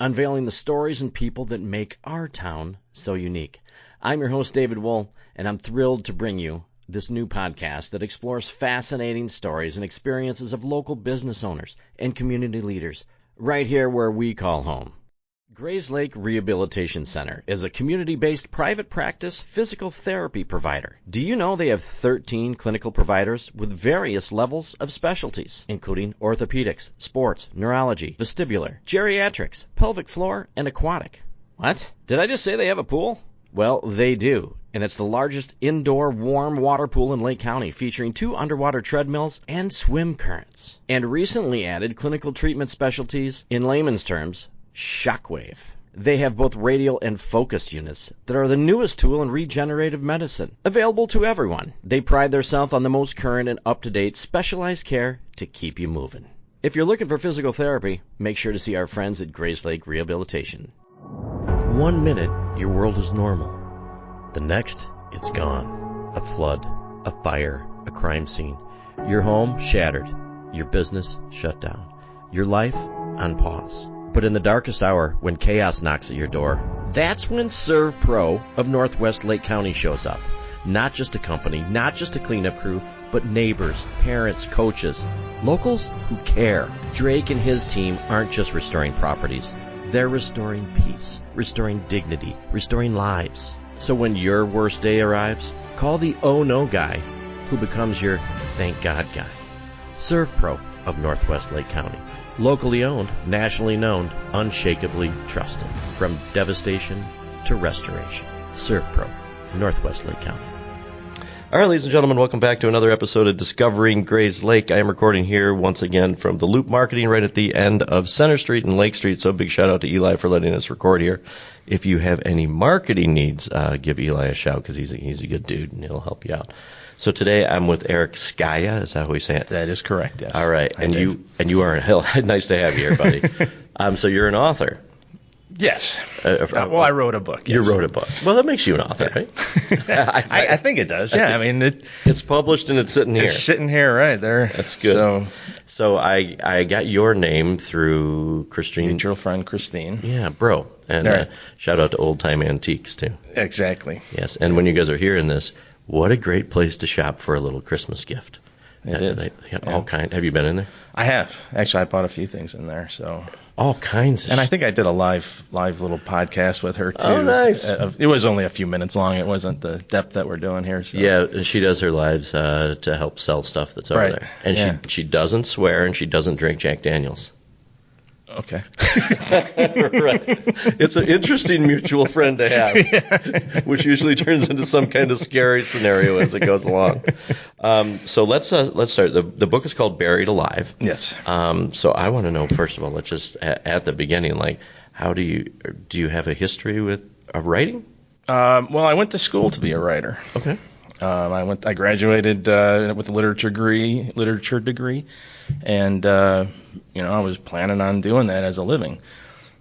unveiling the stories and people that make our town so unique. I'm your host, David Woll, and I'm thrilled to bring you this new podcast that explores fascinating stories and experiences of local business owners and community leaders right here where we call home. Grayslake Rehabilitation Center is a community-based private practice physical therapy provider. Do you know they have 13 clinical providers with various levels of specialties, including orthopedics, sports, neurology, vestibular, geriatrics, pelvic floor, and aquatic? What? Did I just say they have a pool? Well, they do, and it's the largest indoor warm water pool in Lake County, featuring 2 underwater treadmills and swim currents. And recently added clinical treatment specialties, in layman's terms, Shockwave. They have both radial and focus units that are the newest tool in regenerative medicine, available to everyone. They pride themselves on the most current and up-to-date specialized care to keep you moving. If you're looking for physical therapy, make sure to see our friends at Grayslake Rehabilitation. 1 minute, your world is normal. The next, it's gone. A flood, a fire, a crime scene. Your home shattered. Your business shut down. Your life on pause. But in the darkest hour, when chaos knocks at your door, that's when Serve Pro of Northwest Lake County shows up. Not just a company, not just a cleanup crew, but neighbors, parents, coaches, locals who care. Drake and his team aren't just restoring properties. They're restoring peace, restoring dignity, restoring lives. So when your worst day arrives, call the oh no guy who becomes your thank God guy. Serve Pro of Northwest Lake County. Locally owned, nationally known, unshakably trusted. From devastation to restoration. Serve Pro, Northwest Lake County. All right, ladies and gentlemen, welcome back to another episode of Discovering Grayslake. I am recording here once again from the Loop Marketing right at the end of Center Street and Lake Street. So big shout out to Eli for letting us record here. If you have any marketing needs, give Eli a shout because he's a good dude and he'll help you out. So today I'm with Eric Skaja. Is that how we say it? That is correct, yes. All right. And you are nice to have you here, buddy. So you're an author. Yes. I wrote a book. Yes. You wrote a book. Well, that makes you an author, right? I think it does. Yeah. I mean, it's published and it's sitting here. It's sitting here right there. That's good. So I got your name through Christine. Mutual friend Christine. Yeah, bro. And right. Shout out to Old Time Antiques too. Exactly. Yes. And when you guys are hearing this, what a great place to shop for a little Christmas gift. It is. They have all kinds. Have you been in there? I have. Actually, I bought a few things in there. So all kinds. And I think I did a live little podcast with her too. Oh, nice. It was only a few minutes long. It wasn't the depth that we're doing here. So. Yeah, she does her lives to help sell stuff that's over there. And she doesn't swear and she doesn't drink Jack Daniels. Okay. Right. It's an interesting mutual friend to have, which usually turns into some kind of scary scenario as it goes along. So let's start. The book is called Buried Alive. Yes. So I want to know, first of all, let's just at the beginning, like, how do you have a history of writing? Well, I went to school to be a writer. Okay. I graduated with a literature degree, and I was planning on doing that as a living.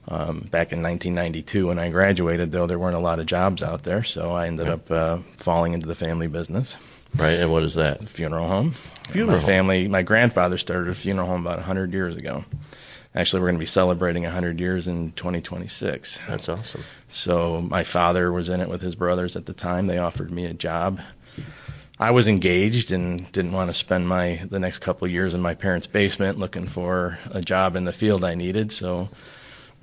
Back in 1992 when I graduated, though, there weren't a lot of jobs out there, so I ended up falling into the family business. Right, and what is that? Funeral home. My grandfather started a funeral home about 100 years ago. Actually, we're going to be celebrating 100 years in 2026. That's awesome. So my father was in it with his brothers at the time. They offered me a job. I was engaged and didn't want to spend the next couple of years in my parents' basement looking for a job in the field I needed, so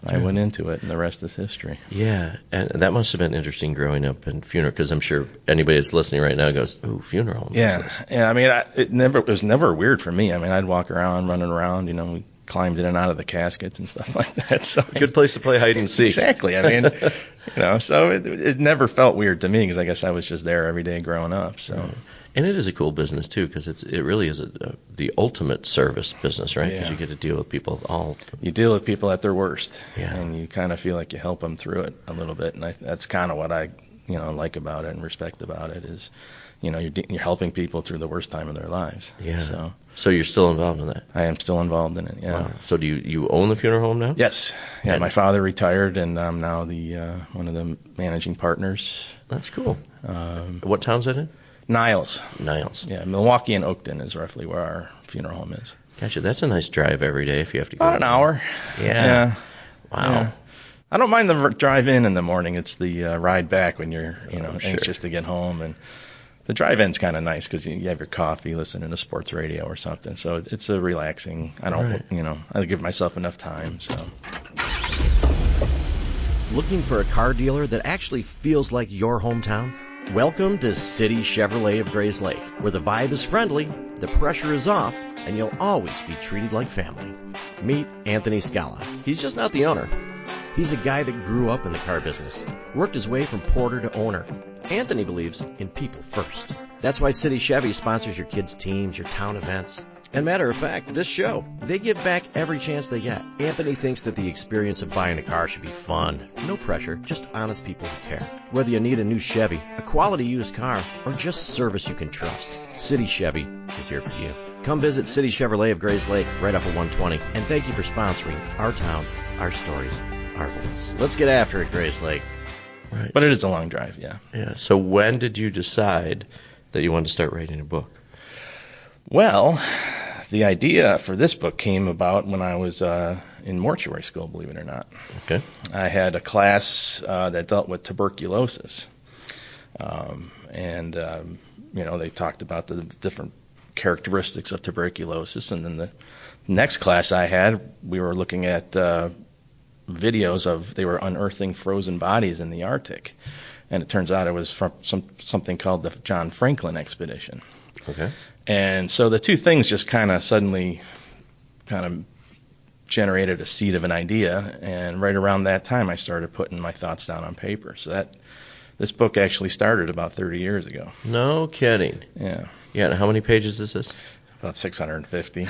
I went into it, and the rest is history. Yeah, and that must have been interesting growing up in funeral, because I'm sure anybody that's listening right now goes, "Ooh, funeral home." Yeah. I mean, it was never weird for me. I mean, I'd walk around, running around, we climbed in and out of the caskets and stuff like that. So good place to play hide and seek. Exactly. I mean, so it never felt weird to me because I guess I was just there every day growing up. So. And it is a cool business too, because it really is the ultimate service business, right? Because you get to deal with people You deal with people at their worst, yeah. And you kind of feel like you help them through it a little bit, and that's kind of what I like about it and respect about it is, you're helping people through the worst time of their lives. Yeah. So you're still involved in that? I am still involved in it. Yeah. Wow. So do you own the funeral home now? Yes. Yeah. And my father retired, and I'm now the one of the managing partners. That's cool. What town's that in? Niles. Yeah, Milwaukee and Oakton is roughly where our funeral home is. Gotcha. That's a nice drive every day if you have to go. About an hour. Yeah. Wow. Yeah. I don't mind the drive in the morning. It's the ride back when you're, Sure. anxious to get home. And the drive in's kind of nice because you have your coffee, listening to sports radio or something. So it's a relaxing. I don't, Right. I give myself enough time. So Looking for a car dealer that actually feels like your hometown? Welcome to City Chevrolet of Grayslake, where the vibe is friendly, the pressure is off, and you'll always be treated like family. Meet Anthony Skaja. He's just not the owner. He's a guy that grew up in the car business, worked his way from porter to owner. Anthony believes in people first. That's why City Chevy sponsors your kids' teams, your town events. And matter of fact, this show, they give back every chance they get. Anthony thinks that the experience of buying a car should be fun. No pressure, just honest people who care. Whether you need a new Chevy, a quality used car, or just service you can trust, City Chevy is here for you. Come visit City Chevrolet of Grayslake right off of 120. And thank you for sponsoring our town, our stories, our voice. Let's get after it, Grayslake. Right. but it is a long drive, yeah. Yeah. So when did you decide that you wanted to start writing a book? Well, the idea for this book came about when I was in mortuary school, believe it or not. Okay. I had a class that dealt with tuberculosis. They talked about the different characteristics of tuberculosis. And then the next class I had, we were looking at videos they were unearthing frozen bodies in the Arctic. And it turns out it was from something called the John Franklin expedition. Okay. And so the two things just kind of suddenly generated a seed of an idea. And right around that time, I started putting my thoughts down on paper. So this book actually started about 30 years ago. No kidding. Yeah, Yeah. And how many pages is this? about 650.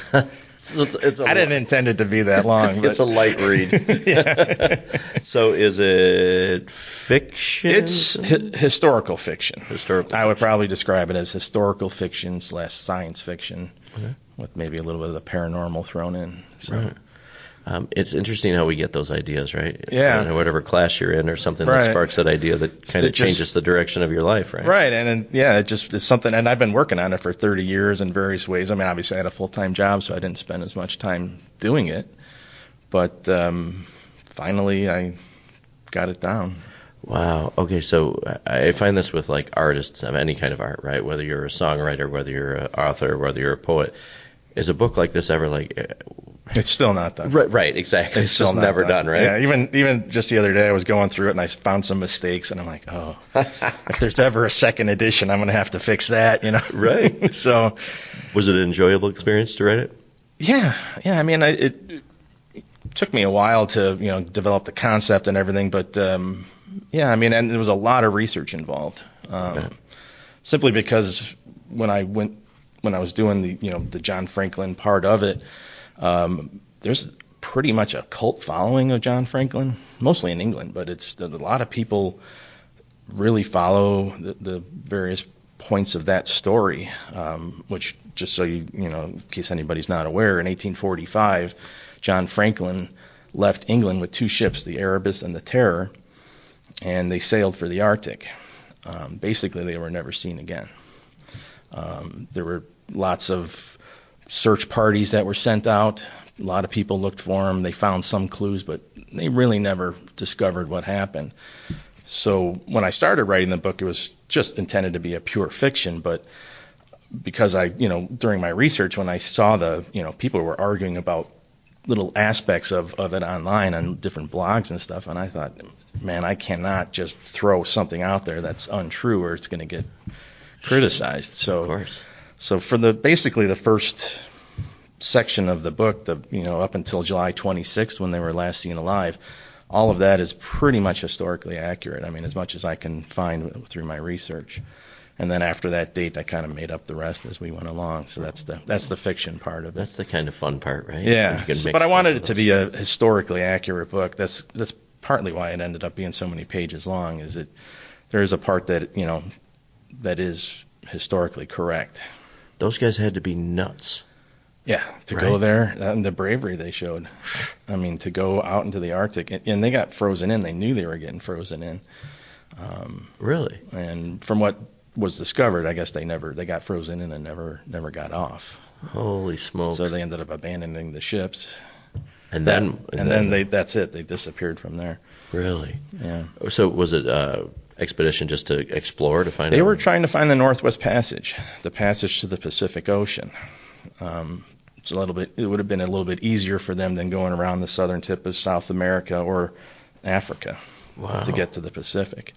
It's I didn't intend it to be that long. But It's a light read. yeah. So is it fiction? It's historical fiction. Historical I would probably describe it as historical fiction / science fiction, Okay. with maybe a little bit of the paranormal thrown in. So. Right. It's interesting how we get those ideas, right? Yeah. In whatever class you're in or something Right. that sparks that idea that kind of It just- changes the direction of your life, right? Right, it's something, and I've been working on it for 30 years in various ways. I mean, obviously I had a full-time job, so I didn't spend as much time doing it, but finally I got it down. Wow. Okay, so I find this with like artists of any kind of art, right? Whether you're a songwriter, whether you're an author, whether you're a poet. Is a book like this ever like... It's still not done. Right, exactly. It's still just not never done, right? Yeah, even just the other day I was going through it and I found some mistakes and I'm like, oh, if there's ever a second edition, I'm going to have to fix that, Right. So, Was it an enjoyable experience to write it? yeah. I mean, it took me a while to, develop the concept and everything, but and there was a lot of research involved. Okay. Simply because when I was doing the John Franklin part of it, there's pretty much a cult following of John Franklin, mostly in England, but it's a lot of people really follow the various points of that story, which, just so in case anybody's not aware, in 1845, John Franklin left England with two ships, the Erebus and the Terror, and they sailed for the Arctic. Basically, they were never seen again. There were lots of search parties that were sent out. A lot of people looked for them. They found some clues, but they really never discovered what happened. So when I started writing the book, it was just intended to be a pure fiction, but because during my research, when I saw people were arguing about little aspects of it online on different blogs and stuff, and I thought, man, I cannot just throw something out there that's untrue or it's going to get criticized. So, Of course. So for basically the first section of the book, up until July 26th when they were last seen alive, all of that is pretty much historically accurate. I mean, as much as I can find through my research. And then after that date, I kind of made up the rest as we went along. So that's the fiction part of it. That's the kind of fun part, right? Yeah. You can mix But I wanted it both to of be those. a historically accurate book. That's partly why it ended up being so many pages long. Is there is a part that that is historically correct. Those guys had to be nuts. Yeah, to Right. go there and the bravery they showed. I mean, to go out into the Arctic and they got frozen in. They knew they were getting frozen in. Really? And from what was discovered, I guess they got frozen in and never got off. Holy smokes. So they ended up abandoning the ships. And then that's it. They disappeared from there. Really? Yeah. So was it expedition just to explore to find? They were trying to find the Northwest Passage, the passage to the Pacific Ocean. It's a little bit. It would have been a little bit easier for them than going around the southern tip of South America or Africa to get to the Pacific.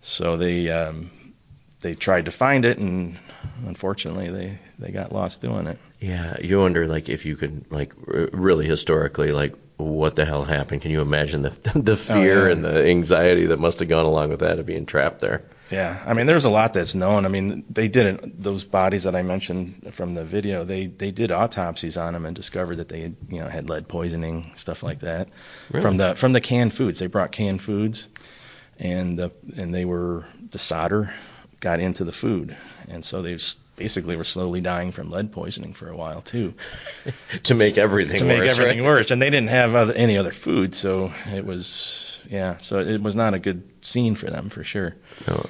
So they tried to find it, and unfortunately they got lost doing it. Yeah, you wonder like if you could like really historically like what the hell happened. Can you imagine the fear and the anxiety that must have gone along with that of being trapped there? Yeah, I mean there's a lot that's known. I mean they did those bodies that I mentioned from the video. They did autopsies on them and discovered that they had lead poisoning, stuff like that. Really? From the canned foods. They brought canned foods, and the solder got into the food, and so they basically were slowly dying from lead poisoning for a while too. to make everything worse, and they didn't have any other food, so it was not a good scene for them for sure. No.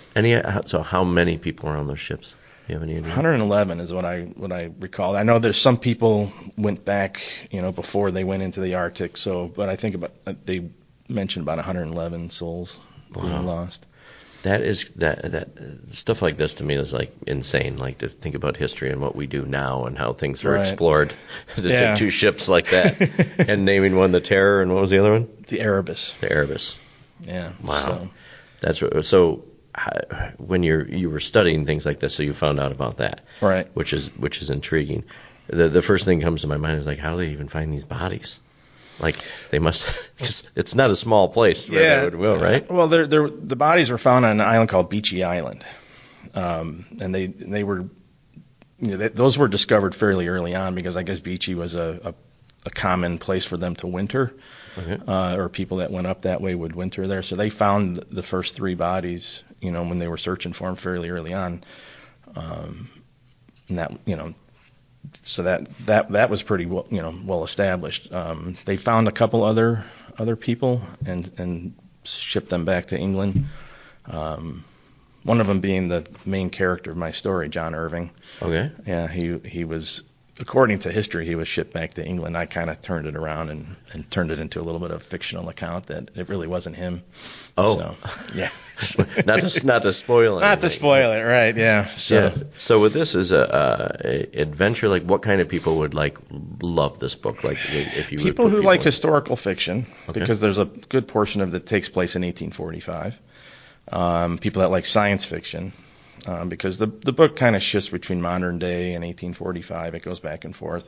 So how many people were on those ships? Do you have any idea? 111 is what I recall. I know there's some people went back, before they went into the Arctic. So, but I think they mentioned about 111 souls being lost. That is that stuff like this to me is like insane. Like to think about history and what we do now and how things were explored. To take two ships like that and naming one the Terror and what was the other one? The Erebus. The Erebus. Yeah. Wow. So. That's what. So when you were studying things like this, so you found out about that, right? Which is intriguing. The first thing that comes to my mind is like, how do they even find these bodies? Like they must. It's not a small place. Yeah. Right? Well, the bodies were found on an island called Beechey Island, and they were, those were discovered fairly early on because I guess Beechey was a common place for them to winter, or people that went up that way would winter there. So they found the first three bodies, when they were searching for them fairly early on, and that So that was pretty well established. They found a couple other people and shipped them back to England. One of them being the main character of my story, John Irving. Okay. Yeah, he was, according to history, he was shipped back to England. I kind of turned it around and turned it into a little bit of a fictional account that it really wasn't him. Oh. So, yeah. not to spoil it. Not to spoil it, right? Yeah. So with this as a adventure, like what kind of people would like love this book? Like if you people who like historical fiction, because there's a good portion of it that takes place in 1845. People that like science fiction, because the book kind of shifts between modern day and 1845. It goes back and forth,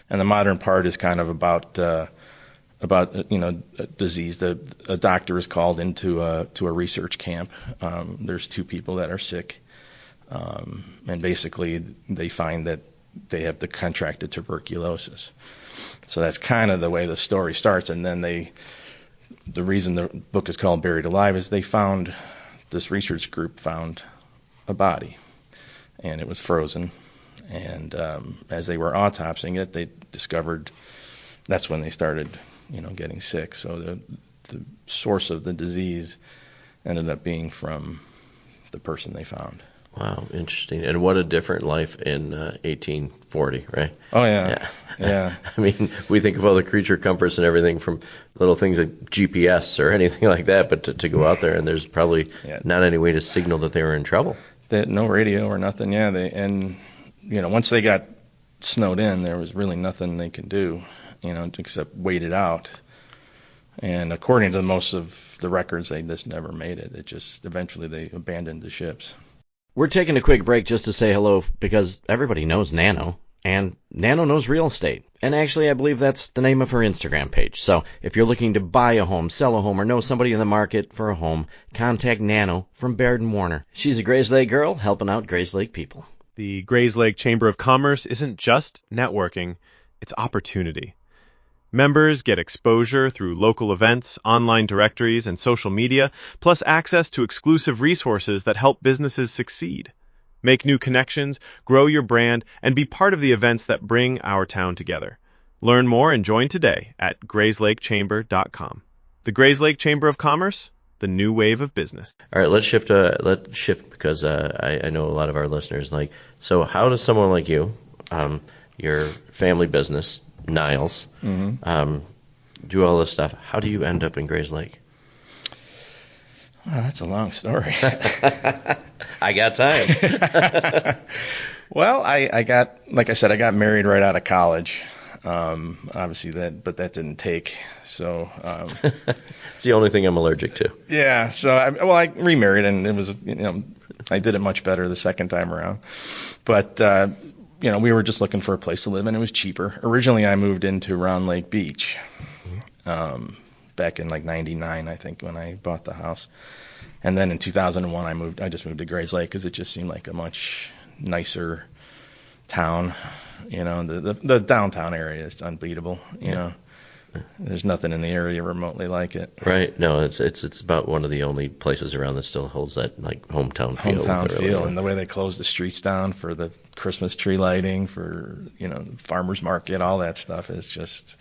and the modern part is kind of about disease. A doctor is called into a research camp. There's two people that are sick, and basically they find that they have the contracted tuberculosis. So that's kind of the way the story starts. And then the reason the book is called Buried Alive is this research group found a body, and it was frozen. And as they were autopsying it, they discovered that's when they started, getting sick. So the source of the disease ended up being from the person they found. Wow, interesting. And what a different life in 1840, right? Oh, yeah. Yeah. I mean, we think of all the creature comforts and everything from little things like GPS or anything like that, but to go out there and there's probably not any way to signal that they were in trouble. No radio or nothing, yeah. Once they got snowed in, there was really nothing they could do, except wait it out. And according to most of the records, they just never made it. It just, eventually they abandoned the ships. We're taking a quick break just to say hello because everybody knows Nano, and Nano knows real estate. And actually, I believe that's the name of her Instagram page. So if you're looking to buy a home, sell a home, or know somebody in the market for a home, contact Nano from Baird & Warner. She's a Grayslake girl helping out Grayslake people. The Grayslake Chamber of Commerce isn't just networking, it's opportunity. Members get exposure through local events, online directories, and social media, plus access to exclusive resources that help businesses succeed. Make new connections, grow your brand, and be part of the events that bring our town together. Learn more and join today at grayslakechamber.com. The Grayslake Chamber of Commerce, the new wave of business. All right, let's shift because I know a lot of our listeners like. So how does someone like you, your family business, Niles, do all this stuff. How do you end up in Grayslake? Well, that's a long story. I got time. Well, I got married right out of college. Obviously but that didn't take. So, it's the only thing I'm allergic to. Yeah. So I remarried, and it was, I did it much better the second time around. But, we were just looking for a place to live, and it was cheaper. Originally, I moved into Round Lake Beach, back in like 99, I think, when I bought the house. And then in 2001, I just moved to Grayslake because it just seemed like a much nicer town. The downtown area is unbeatable. There's nothing in the area remotely like it. Right. No, it's about one of the only places around that still holds that like hometown feel. And the way they close the streets down for the Christmas tree lighting, for the farmers market, all that stuff is just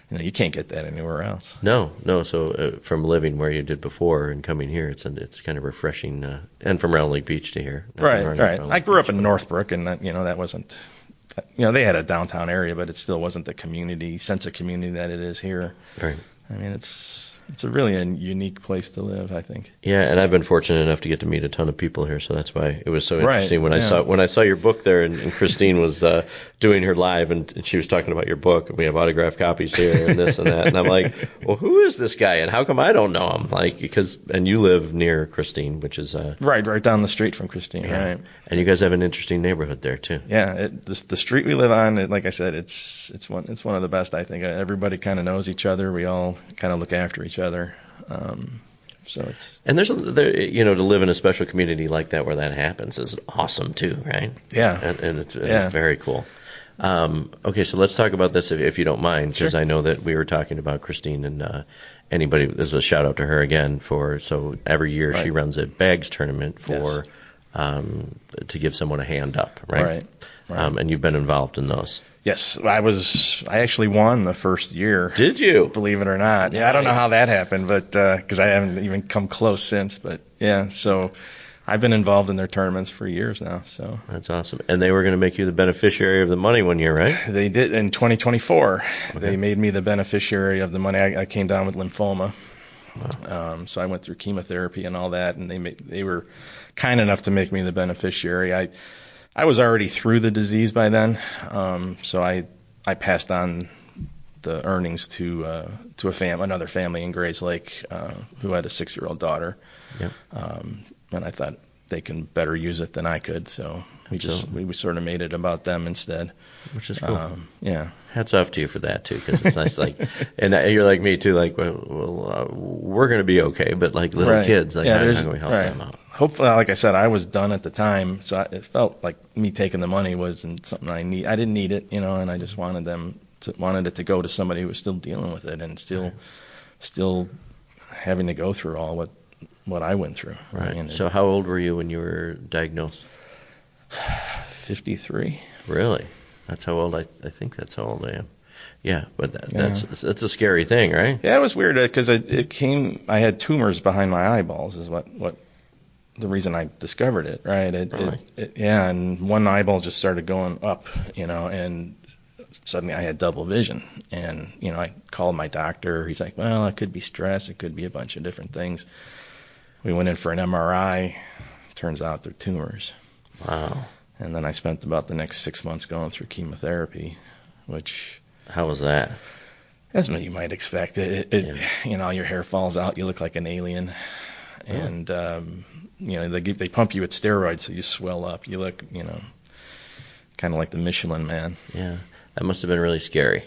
you can't get that anywhere else. No. So from living where you did before and coming here, it's kind of refreshing. And from Round Lake Beach to here. Right. I grew up in Northbrook, and that wasn't. They had a downtown area, but it still wasn't the sense of community that it is here. Right. I mean, it's a really a unique place to live, I think. Yeah, and I've been fortunate enough to get to meet a ton of people here, so that's why it was so interesting when I saw your book there, and Christine was doing her live, and she was talking about your book, and we have autographed copies here and this and that, and I'm like, well, who is this guy, and how come I don't know him? And you live near Christine, which is right down the street from Christine, right? And you guys have an interesting neighborhood there too. Yeah, the street we live on, like I said, it's one of the best, I think. Everybody kind of knows each other. We all kind of look after each other. So it's, and to live in a special community like that where that happens is awesome too, right? Yeah. And it's very cool. Okay, so let's talk about this if you don't mind, because Sure. I know that we were talking about Christine, and anybody, there's a shout out to her again so every year she runs a bags tournament for to give someone a hand up, right? Right. And you've been involved in those. Yes, I actually won the first year. Did you? Believe it or not. Yeah, I don't know how that happened, but because I haven't even come close since. But yeah, so I've been involved in their tournaments for years now. So that's awesome. And they were going to make you the beneficiary of the money one year, right? They did in 2024. Okay. They made me the beneficiary of the money. I came down with lymphoma. Wow. So I went through chemotherapy and all that, and they were kind enough to make me the beneficiary. I was already through the disease by then, so I passed on the earnings to another family in Grayslake who had a 6-year-old daughter. Yep. And I thought they can better use it than I could, so we sort of made it about them instead. Which is cool. Yeah. Hats off to you for that too, because it's nice. And you're like me too. We're going to be okay, but little kids, how can we help them out? Hopefully, like I said, I was done at the time, so it felt like me taking the money wasn't something I need. I didn't need it, and I just wanted it to go to somebody who was still dealing with it and still having to go through all what I went through. Right. So how old were you when you were diagnosed? 53. Really? That's how old I think that's how old I am. Yeah, but that's a scary thing, right? Yeah, it was weird because I had tumors behind my eyeballs is what the reason I discovered it, right? And one eyeball just started going up, and suddenly I had double vision. And, I called my doctor. He's like, well, it could be stress. It could be a bunch of different things. We went in for an MRI. Turns out they're tumors. Wow. And then I spent about the next 6 months going through chemotherapy, which... How was that? As you might expect. Your hair falls out. You look like an alien. Oh. And, they pump you with steroids so you swell up. You look, kind of like the Michelin Man. Yeah. That must have been really scary.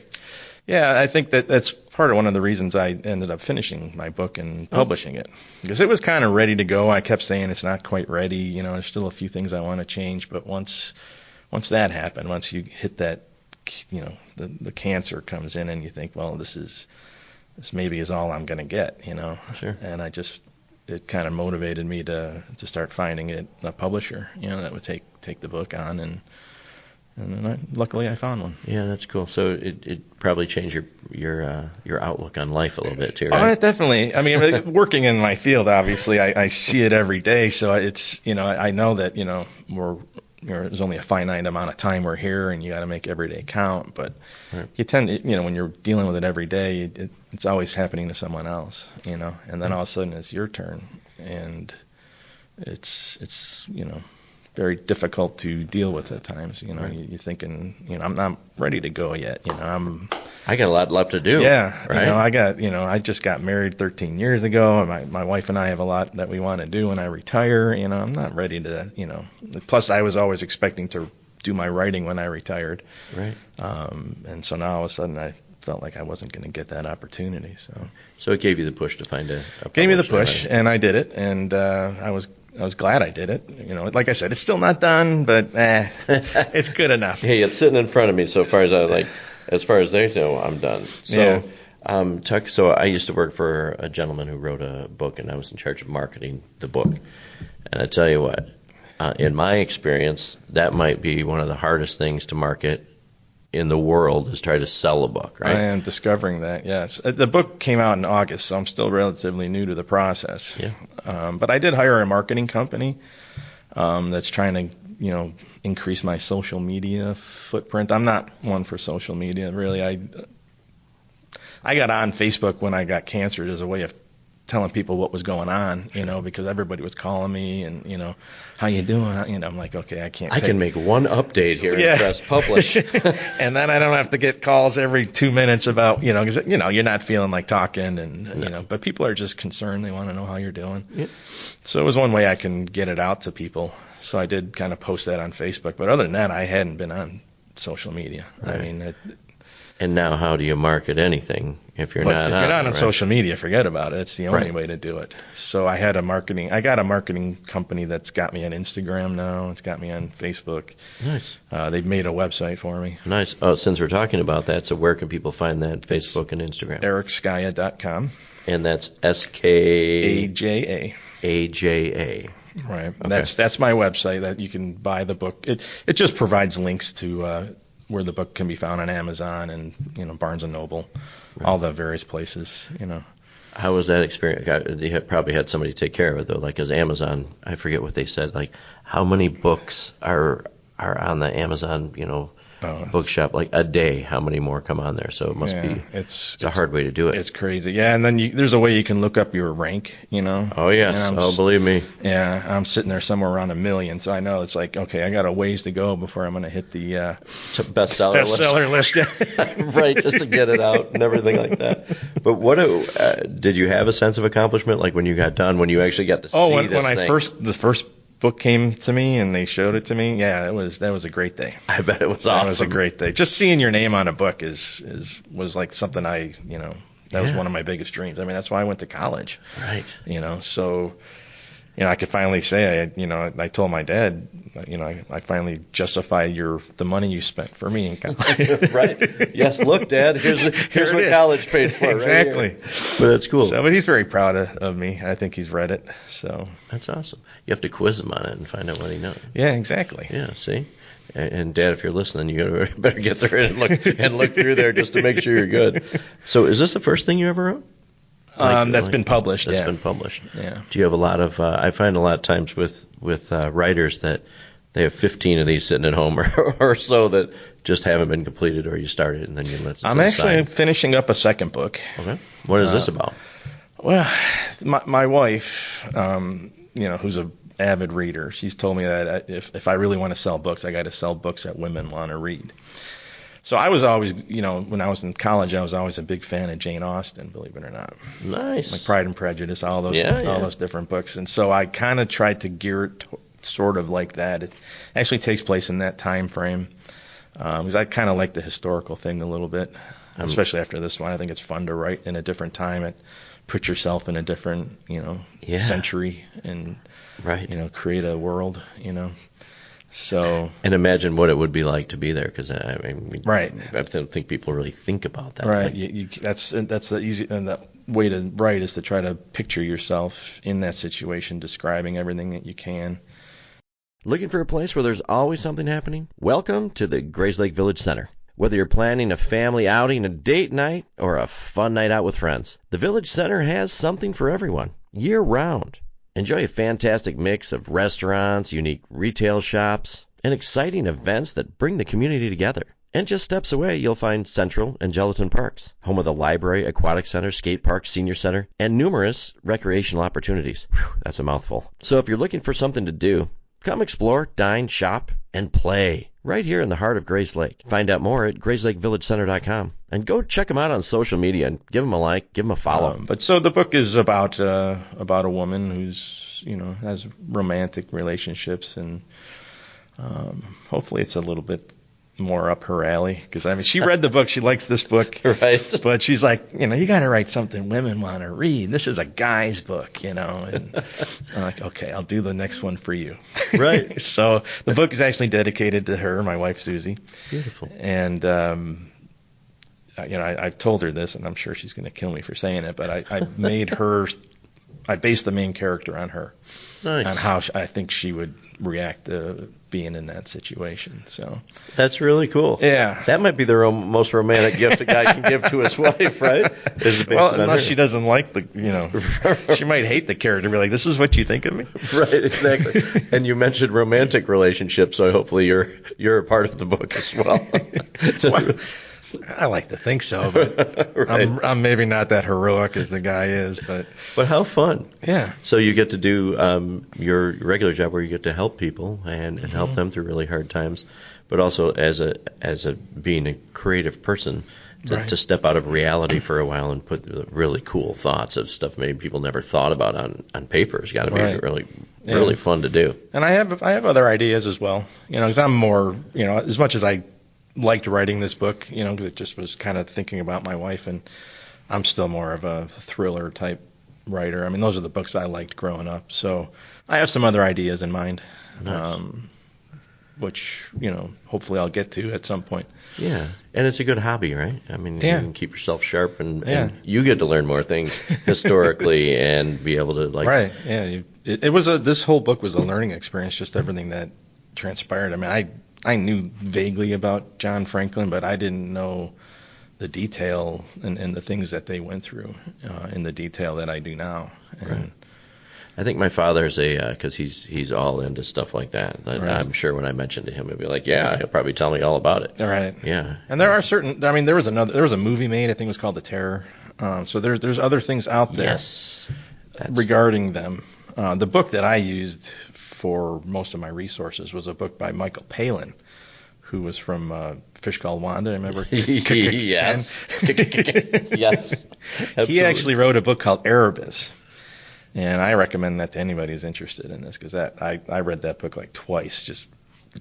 Yeah, I think that's part of one of the reasons I ended up finishing my book and publishing it. Because it was kind of ready to go. I kept saying it's not quite ready. There's still a few things I want to change. But once that happened, once you hit that, the cancer comes in and you think, well, this maybe is all I'm going to get, Sure. And it kind of motivated me to start finding a publisher, that would take the book on, and then luckily I found one. Yeah, that's cool. So it probably changed your outlook on life a little bit too, right? Oh, definitely. I mean, working in my field, obviously, I see it every day. So it's, I know that, there's only a finite amount of time we're here, and you got to make every day count. But you tend to, when you're dealing with it every day, it's always happening to someone else, and then all of a sudden it's your turn, and it's very difficult to deal with at times. You're thinking, I'm not ready to go yet. I got a lot left to do. Yeah, right? I just got married 13 years ago. My wife and I have a lot that we want to do when I retire. I'm not ready to, Plus, I was always expecting to do my writing when I retired. Right. And so now all of a sudden I felt like I wasn't going to get that opportunity. So it gave you the push to find a gave me the push, and I did it, and I was glad I did it. Like I said, it's still not done, but it's good enough. Hey, it's sitting in front of me. So far as far as they know, I'm done. So, so I used to work for a gentleman who wrote a book, and I was in charge of marketing the book. And I tell you what, in my experience, that might be one of the hardest things to market in the world, is try to sell a book, right? I am discovering that, yes. The book came out in August, so I'm still relatively new to the process. Yeah. But I did hire a marketing company that's trying to, increase my social media footprint. I'm not one for social media, really. I got on Facebook when I got cancer as a way of telling people what was going on, because everybody was calling me and, how you doing? I'm like, okay, I can make one update here and press publish. And then I don't have to get calls every 2 minutes about, because, you're not feeling like talking and, but people are just concerned. They want to know how you're doing. Yeah. So it was one way I can get it out to people. So I did kind of post that on Facebook. But other than that, I hadn't been on social media. Right. And now how do you market anything if you're not on social media? Forget about it. It's the only way to do it. So I got a marketing company that's got me on Instagram now. It's got me on Facebook. Nice. They've made a website for me. Nice. Oh, since we're talking about that, so where can people find that? Facebook and Instagram? EricSkaja.com. And that's SKAJA. Right. Okay. That's my website that you can buy the book. It just provides links to where the book can be found on Amazon and Barnes and Noble, all the various places. How was that experience? You probably had somebody take care of it though, like as Amazon. I forget what they said. Like how many books are on the Amazon bookshop, like a day? How many more come on there? So it must be. It's a hard way to do it. It's crazy. Yeah, and then there's a way you can look up your rank. Oh yes. Believe me. Yeah, I'm sitting there somewhere around 1 million, so I know it's like, okay, I got a ways to go before I'm going to hit the bestseller list. Right, just to get it out and everything like that. But what did you have a sense of accomplishment, like when you got done, when you actually got to see this thing? The first book came to me and they showed it to me, that was a great day. I bet it was awesome. That was a great day. Just seeing your name on a book was like something that was one of my biggest dreams. I mean, that's why I went to college. Right. So I could finally say, I told my dad, I finally justified the money you spent for me in college. Right. Yes, look, Dad, here's what college paid for. Exactly. Right, but that's cool. But he's very proud of me. I think he's read it. So that's awesome. You have to quiz him on it and find out what he knows. Yeah, exactly. Yeah, see? And Dad, if you're listening, you better get there and look through there just to make sure you're good. So is this the first thing you ever wrote? That's been published. That's been published. Yeah. Do you have a lot of? I find a lot of times with writers that they have 15 of these sitting at home or so that just haven't been completed, or you started and then you let it. I'm actually finishing up a second book. Okay. What is this about? Well, my wife, who's an avid reader, she's told me that if I really want to sell books, I got to sell books that women want to read. So I was always, when I was in college, I was always a big fan of Jane Austen, believe it or not. Nice. Like Pride and Prejudice, all those different books. And so I kind of tried to gear it sort of like that. It actually takes place in that time frame because I kind of like the historical thing a little bit, especially after this one. I think it's fun to write in a different time, put yourself in a different, century and, create a world, So and imagine what it would be like to be there, because I don't think people really think about that. Right, that's the easy and the way to write is to try to picture yourself in that situation, describing everything that you can. Looking for a place where there's always something happening? Welcome to the Grayslake Village Center. Whether you're planning a family outing, a date night, or a fun night out with friends, the Village Center has something for everyone, year-round. Enjoy a fantastic mix of restaurants, unique retail shops, and exciting events that bring the community together. And just steps away, you'll find Central and Gelatin Parks, home of the library, aquatic center, skate park, senior center, and numerous recreational opportunities. Whew, that's a mouthful. So if you're looking for something to do, come explore, dine, shop, and play right here in the heart of Grayslake. Find out more at grayslakevillagecenter.com. And go check them out on social media and give them a like, give them a follow. But so the book is about a woman who's, has romantic relationships, and hopefully it's a little bit more up her alley, because she read the book, she likes this book, right? But she's like, you got to write something women want to read. This is a guy's book, and I'm like, okay, I'll do the next one for you, right? So the book is actually dedicated to her, my wife Susie. Beautiful. And I've told her this, and I'm sure she's going to kill me for saying it, but I based the main character on her. Nice. On how I think she would react to being in that situation. So that's really cool. Yeah, that might be the most romantic gift a guy can give to his wife, right? Well, unless she doesn't like she might hate the character. Be like, this is what you think of me, right? Exactly. And you mentioned romantic relationships, so hopefully you're a part of the book as well. Well, I like to think so, but right. I'm maybe not that heroic as the guy is, but how fun. Yeah. So you get to do your regular job where you get to help people and help them through really hard times, but also as a being a creative person to step out of reality for a while and put really cool thoughts of stuff maybe people never thought about on paper. It's got to be really fun to do. And I have other ideas as well, because I'm more, as much as I liked writing this book, because it just was kind of thinking about my wife, and I'm still more of a thriller type writer. I mean, those are the books I liked growing up. So I have some other ideas in mind, nice. Which, hopefully I'll get to at some point. Yeah, and it's a good hobby, right? I mean, you can keep yourself sharp, and you get to learn more things historically and be able to Right, yeah. This whole book was a learning experience, just everything that transpired. I mean, I knew vaguely about John Franklin, but I didn't know the detail and the things that they went through in the detail that I do now. And right. I think my father's because he's all into stuff like that. Right. I'm sure when I mentioned to him, he'd be like, yeah, he'll probably tell me all about it. Right. Yeah. And there are there was a movie made, I think it was called The Terror. So there's other things out there regarding them. The book that I used for most of my resources was a book by Michael Palin, who was from Fish Called Wanda. Remember? Yes. Yes. Absolutely. He actually wrote a book called Erebus, and I recommend that to anybody who's interested in this, because I read that book like twice, just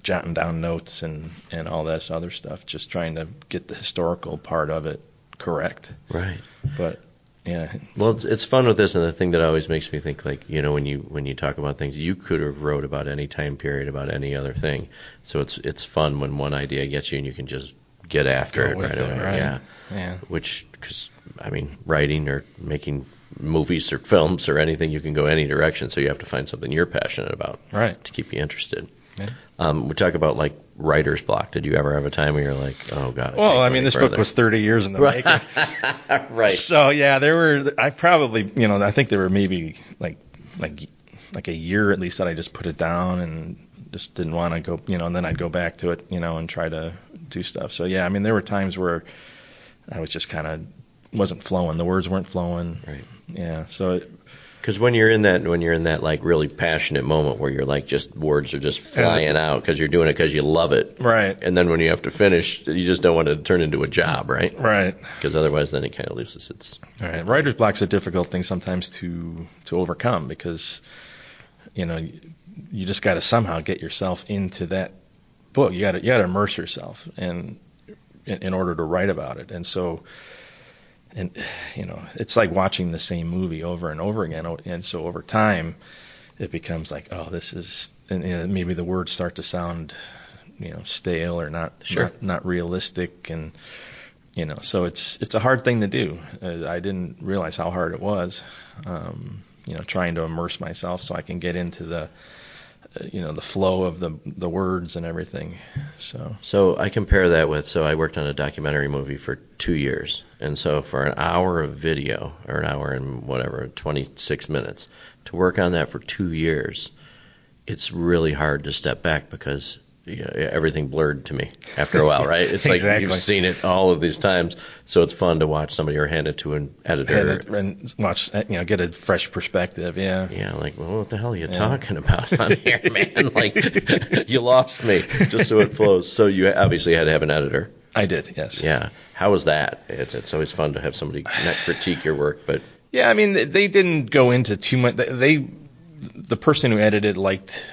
jotting down notes and all this other stuff, just trying to get the historical part of it correct. Right. But yeah. Well, it's fun with this, and the thing that always makes me think, like, when you talk about things, you could have wrote about any time period, about any other thing. So it's fun when one idea gets you and you can just get after it right away. Right. Yeah. Because writing or making movies or films or anything, you can go any direction. So you have to find something you're passionate about, right, to keep you interested. Yeah. We talk about like writer's block. Did you ever have a time where you're like, oh God? Well, I mean, this book was 30 years in the making. Right. So yeah, I think there were maybe like a year at least that I just put it down and just didn't want to go, and then I'd go back to it, and try to do stuff. So yeah, I mean, there were times where I was just kind of wasn't flowing. The words weren't flowing. Right. Yeah. So. Because when you're in that like really passionate moment where you're like just words are just flying out because you're doing it because you love it, right? And then when you have to finish, you just don't want it to turn into a job, right? Right. Because otherwise, then it kind of loses its. Right. Writer's block's a difficult thing sometimes to overcome, because you just got to somehow get yourself into that book. You got to immerse yourself in order to write about it, and so. And it's like watching the same movie over and over again, and so over time, it becomes like, oh, this is, and maybe the words start to sound, stale or not realistic, and so it's a hard thing to do. I didn't realize how hard it was, trying to immerse myself so I can get into the flow of the words and everything. So I compare that with, I worked on a documentary movie for 2 years. And so for an hour of video, or an hour and 26 minutes, to work on that for 2 years, it's really hard to step back because everything blurred to me after a while, right? It's like Exactly. you've seen it all of these times, so it's fun to watch somebody or hand it to an editor. And watch, get a fresh perspective, yeah. Yeah, like, well, what the hell are you talking about on here, man? Like, you lost me, just so it flows. So you obviously had to have an editor. I did, yes. Yeah. How was that? It's always fun to have somebody not critique your work, but... Yeah, I mean, they didn't go into too much. The person who edited liked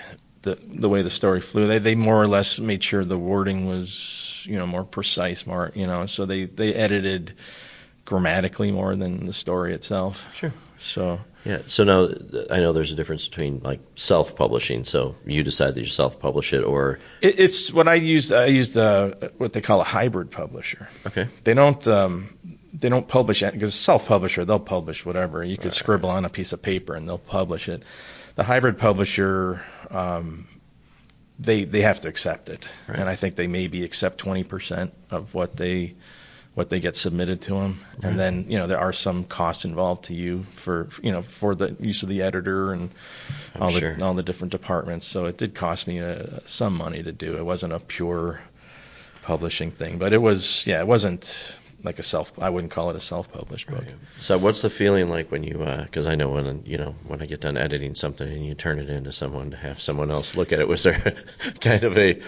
the way the story flew. They more or less made sure the wording was, more precise, more, so they edited grammatically more than the story itself. Sure. So yeah. So now I know there's a difference between like self-publishing. So you decide that you self-publish it, or it's what I used. I used what they call a hybrid publisher. Okay. They don't publish it because self-publisher, they'll publish whatever. You could scribble on a piece of paper and they'll publish it. The hybrid publisher, they have to accept it, right. And I think they maybe accept 20% of what they get submitted to them, right. And then there are some costs involved to you for the use of the editor and all the different departments. So it did cost me some money to do. It wasn't a pure publishing thing, but it wasn't like I wouldn't call it a self-published book. Right. So what's the feeling like when you, because I know when I get done editing something and you turn it into someone to have someone else look at it, was there kind of a,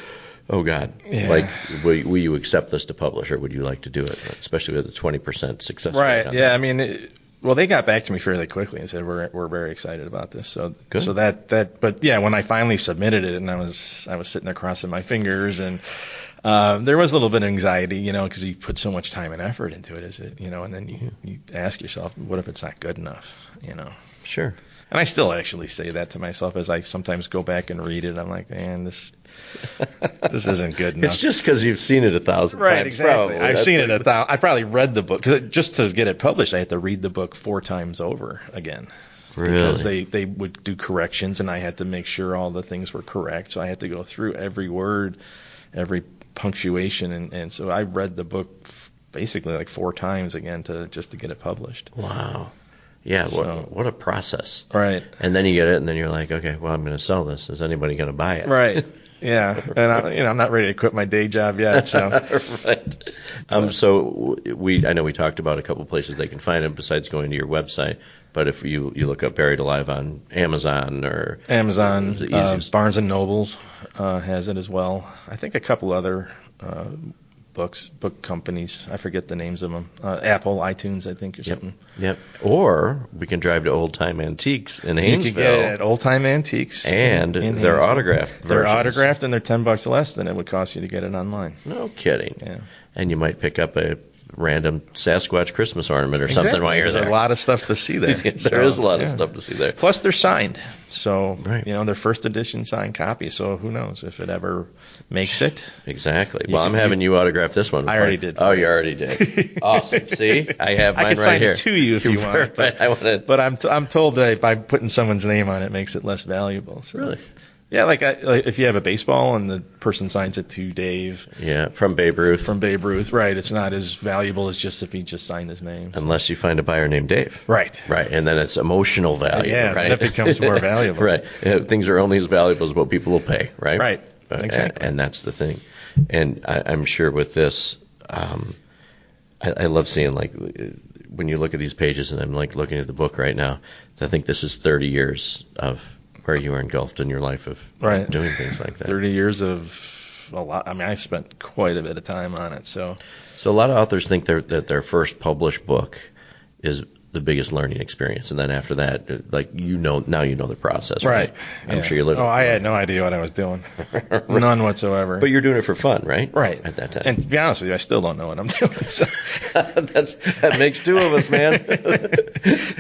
oh God, like will you accept this to publish, or would you like to do it, especially with a 20% success rate? Right. Yeah. I mean, they got back to me fairly quickly and said we're very excited about this. So good. So but yeah, when I finally submitted it and I was sitting there crossing my fingers and. There was a little bit of anxiety, because you put so much time and effort into it, and then you ask yourself, what if it's not good enough, Sure. And I still actually say that to myself as I sometimes go back and read it. I'm like, man, this isn't good enough. It's just because you've seen it 1,000 times. Right, exactly. Probably. I've seen it 1,000. I probably read the book, cause just to get it published, I had to read the book 4 times over again. Really? Because they would do corrections, and I had to make sure all the things were correct. So I had to go through every word, every punctuation, and so I read the book basically like 4 times again to get it published. Wow. Yeah, what a process. Right. And then you get it, and then you're like, okay, well, I'm going to sell this. Is anybody going to buy it? Right. Yeah. And I'm not ready to quit my day job yet. So. Right. So I know we talked about a couple places they can find it besides going to your website. But if you look up Buried Alive on Amazon or Barnes and Nobles has it as well. I think a couple other book companies. I forget the names of them. Apple, iTunes, I think, or something. Yep. Or we can drive to Old Time Antiques in Haynesville. You can get it at Old Time Antiques. And they're autographed versions. They're autographed, and they're $10 less than it would cost you to get it online. No kidding. Yeah. And you might pick up a random Sasquatch Christmas ornament or something while you're there. There's a lot of stuff to see there. There is a lot of stuff to see there. Plus, they're signed. So, right. They're first edition signed copy. So, who knows if it ever makes it. Exactly. Well, I'm having you autograph this one. I already did. Oh, you already did. Awesome. See? I have mine right here. I can sign it to you if you want. But I'm told that by putting someone's name on it makes it less valuable. So. Really? Yeah, like if you have a baseball and the person signs it to Dave. Yeah, from Babe Ruth. From Babe Ruth, right. It's not as valuable as just if he just signed his name. So. Unless you find a buyer named Dave. Right. Right, and then it's emotional value. Yeah, right? Then it becomes more valuable. Right. Things are only as valuable as what people will pay, right? Right, exactly. And that's the thing. And I'm sure with this, I love seeing, like, when you look at these pages, and I'm, like, looking at the book right now, I think this is 30 years of where you were engulfed in your life of doing things like that. 30 years of a lot. I mean, I spent quite a bit of time on it. So a lot of authors think that their first published book is the biggest learning experience, and then after that, like, now you know the process, right? I'm sure you lived. Oh, I had no idea what I was doing, none whatsoever. But you're doing it for fun, right? Right. At that time. And to be honest with you, I still don't know what I'm doing. So. that makes 2 of us, man.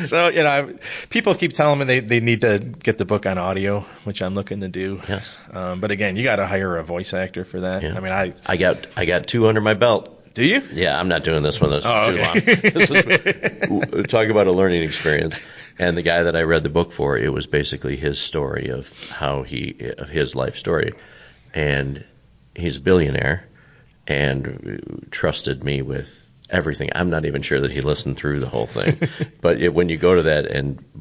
So people keep telling me they need to get the book on audio, which I'm looking to do. Yes. But again, you got to hire a voice actor for that. Yeah. I mean, I got 2 under my belt. Do you? Yeah, I'm not doing this one. That's too long. Talk about a learning experience. And the guy that I read the book for, it was basically his story of his life story. And he's a billionaire and trusted me with everything. I'm not even sure that he listened through the whole thing. But when you go to that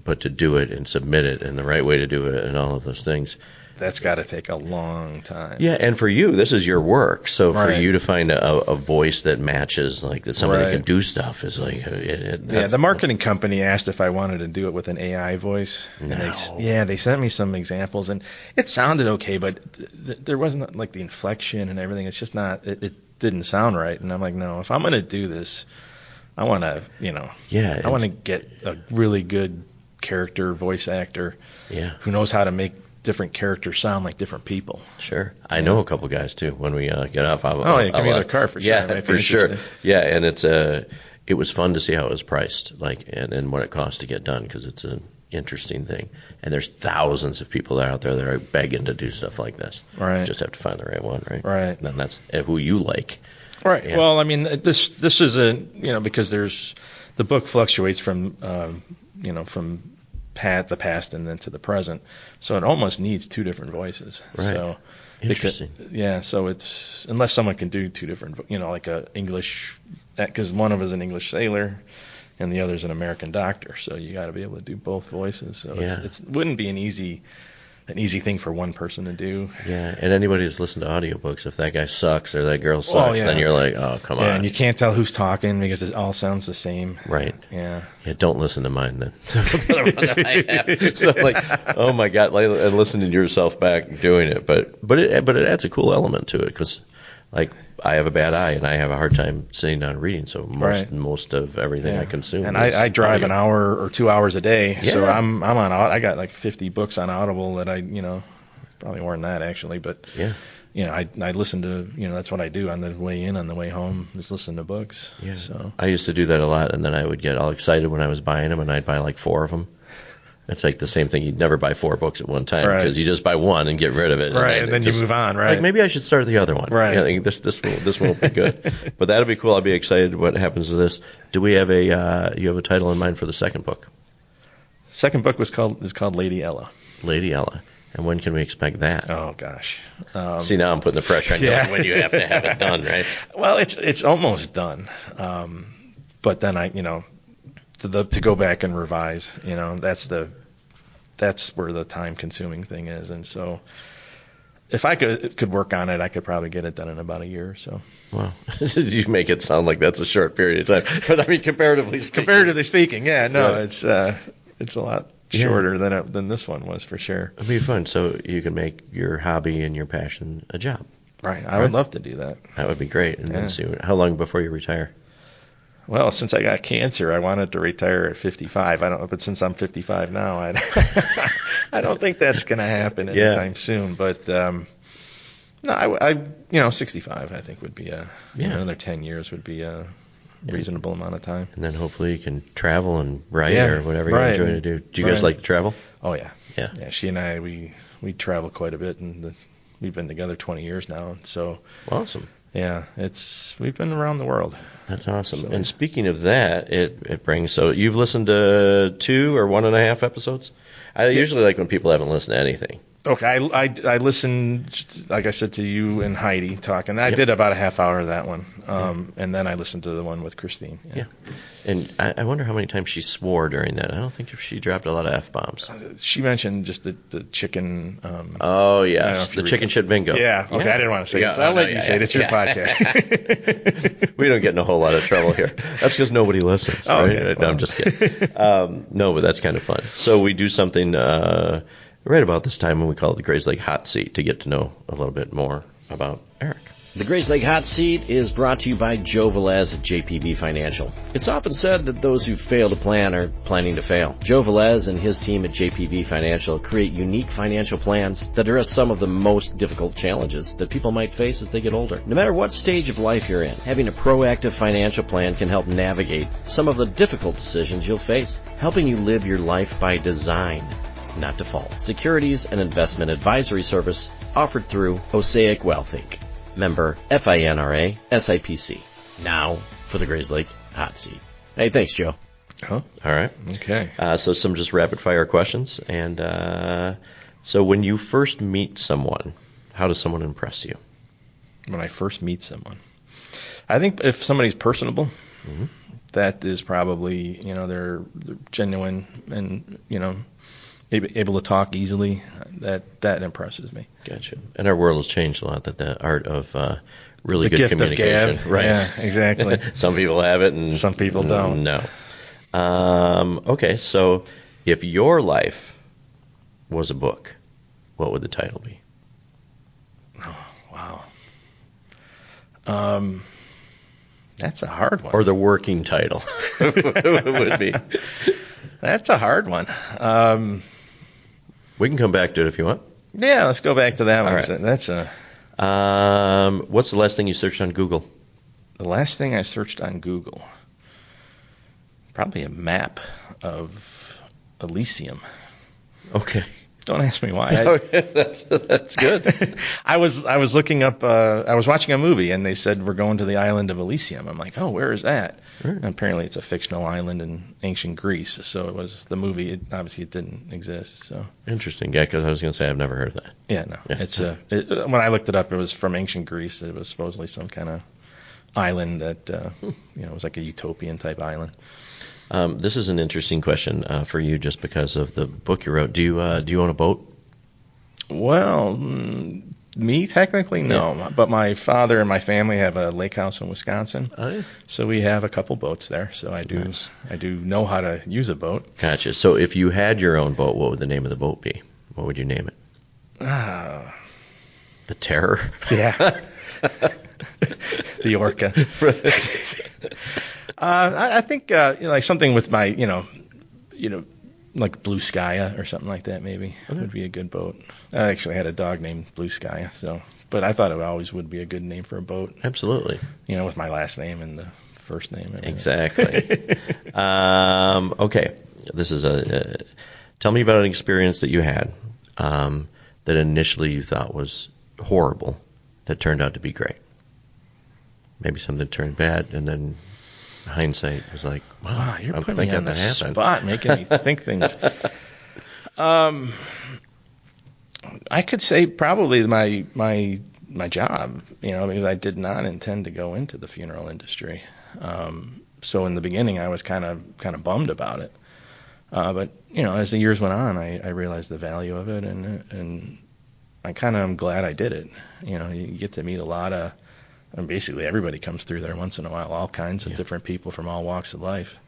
but to do it and submit it and the right way to do it and all of those things. That's got to take a long time. Yeah, and for you, this is your work. So for Right. you to find a voice that matches, like that somebody that can do stuff is like, the marketing company asked if I wanted to do it with an AI voice. No. And they sent me some examples, and it sounded okay, but there wasn't like the inflection and everything. It's just not. It didn't sound right, and I'm like, no. If I'm going to do this, I want to, I want to get a really good character voice actor, who knows how to make different characters sound like different people. Sure. I know a couple guys too. When we get off, give me the car for sure. Yeah, for sure. Yeah, and it was fun to see how it was priced, like, and what it cost to get done, because it's an interesting thing. And there's thousands of people out there that are begging to do stuff like this. Right. You just have to find the right one, right? Right. And that's who you like. Right. Yeah. Well, I mean, this is because the book fluctuates from from the past and then to the present, so it almost needs two different voices. Right. So interesting. So it's, unless someone can do two different, like a English, because one of us is an English sailor and the other is an American doctor, so you got to be able to do both voices. So it wouldn't be an easy thing for one person to do. Yeah, and anybody who's listened to audiobooks, if that guy sucks or that girl sucks, then you're like, oh, come on. Yeah, and you can't tell who's talking because it all sounds the same. Right. Yeah. Yeah, don't listen to mine then. So like, oh my God, and listening to yourself back doing it, but it adds a cool element to it, because like I have a bad eye and I have a hard time sitting down reading, so most of everything I consume. And I drive an hour or 2 hours a day, so Yeah. I'm on. I got like 50 books on Audible that I probably more than that actually, but I listen to that's what I do on the way in, on the way home, just listen to books. Yeah. So I used to do that a lot, and then I would get all excited when I was buying them, and I'd buy like 4 of them. It's like the same thing. You'd never buy 4 books at one time, because you just buy one and get rid of it. Right, and then you move on, right? Like, maybe I should start the other one. Right. I think this will be good. But that'll be cool. I'll be excited what happens to this. Do we have you have a title in mind for the second book? Second book is called Lady Ella. Lady Ella. And when can we expect that? Oh gosh. See, now I'm putting the pressure on you. Like, when you have to have it done, right? Well, it's almost done. But then to go back and revise, that's where the time-consuming thing is. And so, if I could work on it, I could probably get it done in about a year or so. Wow. You make it sound like that's a short period of time, but I mean, comparatively speaking, it's a lot shorter than this one was, for sure. It'd be fun. So you can make your hobby and your passion a job. Right. I would love to do that. That would be great. And then see how long before you retire? Well, since I got cancer, I wanted to retire at 55. But since I'm 55 now, I don't think that's going to happen anytime soon. But no, I 65 I think would be another 10 years would be a reasonable amount of time. And then hopefully you can travel and write or whatever you enjoy to do. Do you guys like to travel? Oh yeah. Yeah. She and I we travel quite a bit, and we've been together 20 years now. So awesome. Yeah, we've been around the world. That's awesome. So, and speaking of that, it brings, so you've listened to 2 or 1.5 episodes? I usually like when people haven't listened to anything. Okay, I listened, like I said, to you and Heidi talking. I did about a half hour of that one, and then I listened to the one with Christine. Yeah. And I wonder how many times she swore during that. I don't think she dropped a lot of F-bombs. She mentioned just the chicken. Oh, yes, the chicken shit bingo. Yeah, okay, I didn't want to say it, so I'll let you say it. It's your podcast. We don't get in a whole lot of trouble here. That's because nobody listens, right? Okay, No, I'm just kidding. No, but that's kind of fun. So we do something right about this time when we call it the Grayslake Hot Seat to get to know a little bit more about Eric. The Grayslake Hot Seat is brought to you by Joe Velez at JPV Financial. It's often said that those who fail to plan are planning to fail. Joe Velez and his team at JPV Financial create unique financial plans that address some of the most difficult challenges that people might face as they get older. No matter what stage of life you're in, having a proactive financial plan can help navigate some of the difficult decisions you'll face, helping you live your life by design, not default. Securities and investment advisory service offered through Osaic Wealth Inc. Member FINRA SIPC. Now for the Grayslake Hot Seat. Hey, thanks, Joe. Oh, all right. Okay. So some just rapid fire questions. And so when you first meet someone, how does someone impress you? When I first meet someone, I think if somebody's personable That is probably, they're genuine and, able to talk easily. That impresses me. Gotcha. And our world has changed a lot. That the art of really the good gift communication, of gab. right? Yeah, exactly. Some people have it, and some people don't. No. Okay, so if your life was a book, what would the title be? Oh, wow. That's a hard one. Or the working title would be. That's a hard one. We can come back to it if you want. Yeah, let's go back to that one. All right. That's a. What's the last thing you searched on Google? The last thing I searched on Google, probably a map of Elysium. Okay. Don't ask me why. That's good. I was looking up. I was watching a movie, and they said we're going to the island of Elysium. I'm like, oh, where is that? And apparently, it's a fictional island in ancient Greece. So it was the movie. Obviously, it didn't exist. So interesting, yeah. Because I was going to say I've never heard of that. Yeah, no. Yeah. It's when I looked it up, it was from ancient Greece. It was supposedly some kind of island that was like a utopian type island. This is an interesting question for you, just because of the book you wrote. Do you own a boat? Well, me technically no, but my father and my family have a lake house in Wisconsin, so we have a couple boats there. So I do know how to use a boat. Gotcha. So if you had your own boat, what would the name of the boat be? What would you name it? The Terror. Yeah. The Orca. I think like something with my like Blue Skaja or something like that maybe would be a good boat. I actually had a dog named Blue Skaja, but I thought it always would be a good name for a boat. Absolutely. With my last name and the first name. Exactly. Okay. This is tell me about an experience that you had that initially you thought was horrible that turned out to be great. Maybe something turned bad, and then hindsight was like, wow, you're putting me on the spot, making me think things. I could say probably my job, because I did not intend to go into the funeral industry. So in the beginning, I was kind of bummed about it. But as the years went on, I realized the value of it, and I kind of am glad I did it. You get to meet a lot of. And basically everybody comes through there once in a while, all kinds of different people from all walks of life.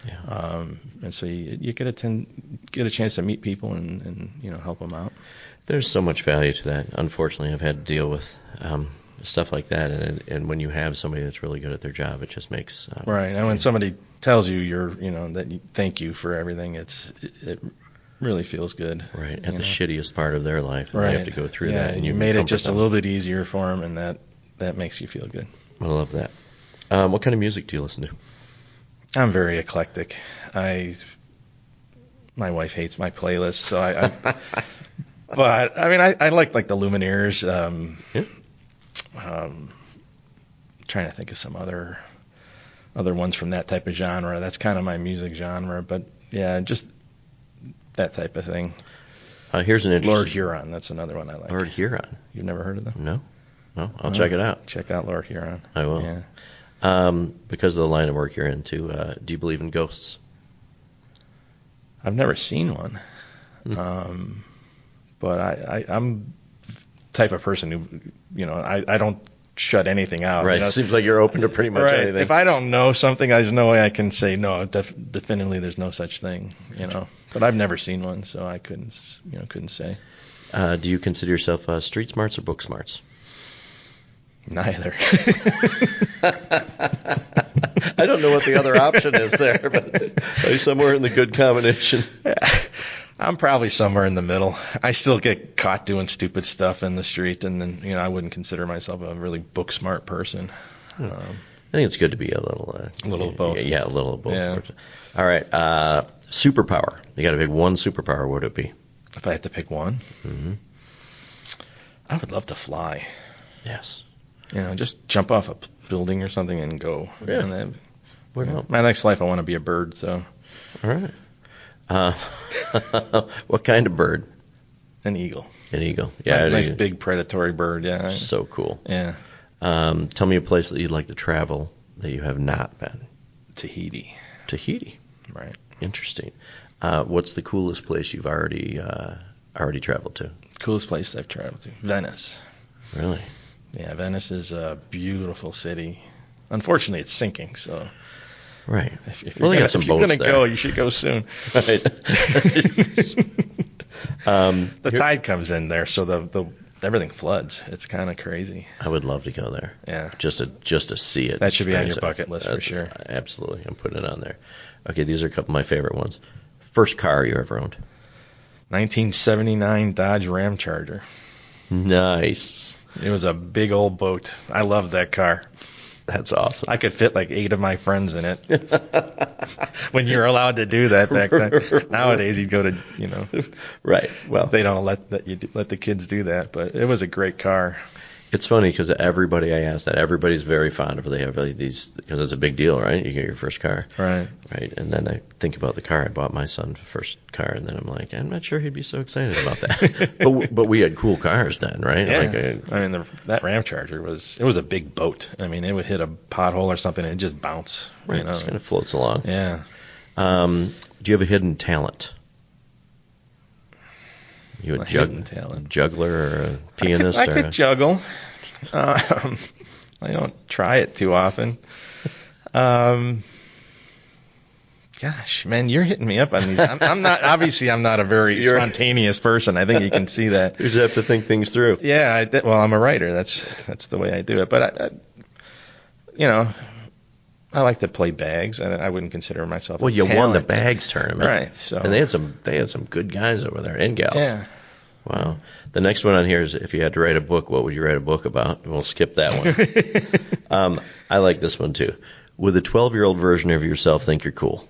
Yeah. And so you get a chance to meet people and help them out. There's so much value to that. Unfortunately, I've had to deal with stuff like that, and when you have somebody that's really good at their job, it just makes right. And when somebody tells you thank you for everything, it really feels good. Right. At the shittiest part of their life, and right. They have to go through that, and you made it just a little bit easier for them, and that makes you feel good. I love that. What kind of music do you listen to? I'm very eclectic. My wife hates my playlist, so but I mean, I like the Lumineers. Trying to think of some other ones from that type of genre. That's kind of my music genre, but yeah, just that type of thing. Here's an interesting. Lord Huron. That's another one I like. Lord Huron. You've never heard of them? No. No, I'll check it out. Check out Lord Huron. I will. Yeah. Because of the line of work you're into, do you believe in ghosts? I've never seen one. But I'm the type of person who, I don't shut anything out. Right. It seems like you're open to pretty much anything. If I don't know something, there's no way I can say no. Definitely, there's no such thing. But I've never seen one, so I couldn't say. Do you consider yourself street smarts or book smarts? Neither. I don't know what the other option is there, but are you somewhere in the good combination? I'm probably somewhere in the middle. I still get caught doing stupid stuff in the street, and then I wouldn't consider myself a really book smart person. I think it's good to be a little of both. Yeah, a little of both. Yeah. All right, superpower. You got to pick one superpower. What would it be? If I had to pick one, mm-hmm. I would love to fly. Yes. Just jump off a building or something and go. Yeah. My next life, I want to be a bird. So. All right. What kind of bird? An eagle. An eagle. Yeah. Nice big predatory bird. Yeah. So cool. Yeah. Tell me a place that you'd like to travel that you have not been. Tahiti. Tahiti. Right. Interesting. What's the coolest place you've already traveled to? Coolest place I've traveled to? Venice. Really? Yeah, Venice is a beautiful city. Unfortunately, it's sinking, so... Right. If Well, they got some boats there. If you're going to go, you should go soon. Right. The tide comes in there, so the everything floods. It's kind of crazy. I would love to go there. Yeah. Just to see it. That should be on your bucket list for sure. Absolutely. I'm putting it on there. Okay, these are a couple of my favorite ones. First car you ever owned? 1979 Dodge Ram Charger. Nice. It was a big old boat. I loved that car. That's awesome. I could fit like 8 of my friends in it. When you're allowed to do that back then. Nowadays you'd go to, Right. Well, they don't let the kids do that, but it was a great car. It's funny because everybody I ask that, everybody's very fond of it. They have these, because it's a big deal, right? You get your first car. Right. Right. And then I think about the car. I bought my son's first car, and then I'm like, I'm not sure he'd be so excited about that. but we had cool cars then, right? Yeah. That Ram Charger was a big boat. I mean, it would hit a pothole or something and it'd just bounce. Right. It just kind of floats along. Yeah. Do you have a hidden talent? You a hidden talent? Juggler or a pianist? I could juggle. I don't try it too often. Gosh, man, you're hitting me up on these. I'm not a very spontaneous person. I think you can see that. You just have to think things through. Yeah, I'm a writer. That's the way I do it. But I like to play bags, and I wouldn't consider myself. Well, you won the bags tournament, right? So, and they had some good guys over there and gals. Yeah. Wow. The next one on here is, if you had to write a book, what would you write a book about? We'll skip that one. I like this one too. Would the 12-year-old version of yourself think you're cool?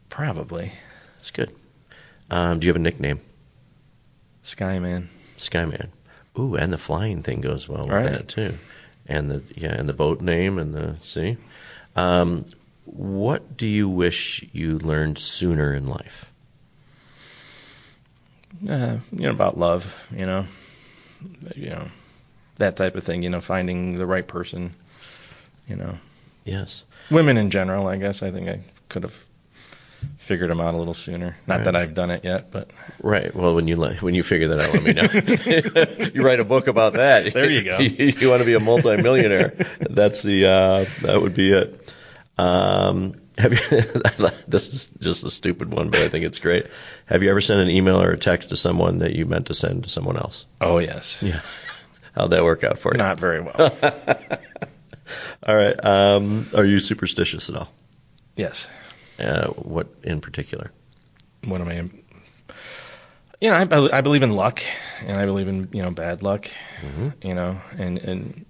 Probably. That's good. Do you have a nickname? Skyman. Skyman. Ooh, and the flying thing goes well with right. that too. And the boat name and the sea. What do you wish you learned sooner in life? About love, that type of thing, finding the right person, Yes. Women in general, I guess. I think I could have figured them out a little sooner. Not that I've done it yet, but. Right. Well, when you figure that out, let me know. You write a book about that. There you go. You want to be a multimillionaire. That would be it. Have you, this is just a stupid one, but I think it's great. Have you ever sent an email or a text to someone that you meant to send to someone else? Oh, yes. Yeah. How'd that work out for you? Not very well. All right. Are you superstitious at all? Yes. What in particular? What am I? I believe in luck, and I believe in bad luck, and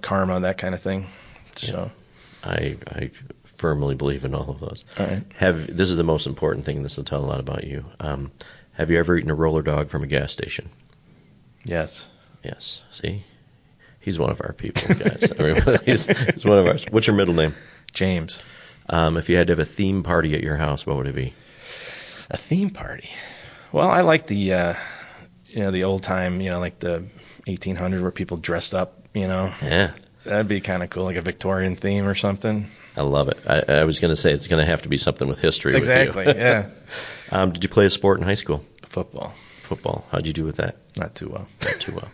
karma, that kind of thing. So. I firmly believe in all of those. All right. This is the most important thing. This will tell a lot about you. Have you ever eaten a roller dog from a gas station? Yes. Yes. See, he's one of our people, guys. I mean, he's one of ours. What's your middle name? James. If you had to have a theme party at your house, what would it be? A theme party. Well, I like the the old time, like the 1800s where people dressed up, Yeah. That'd be kind of cool, like a Victorian theme or something. I love it. I was going to say it's going to have to be something with history. Exactly, with you. Yeah. Did you play a sport in high school? Football. How'd you do with that? Not too well. Not too well.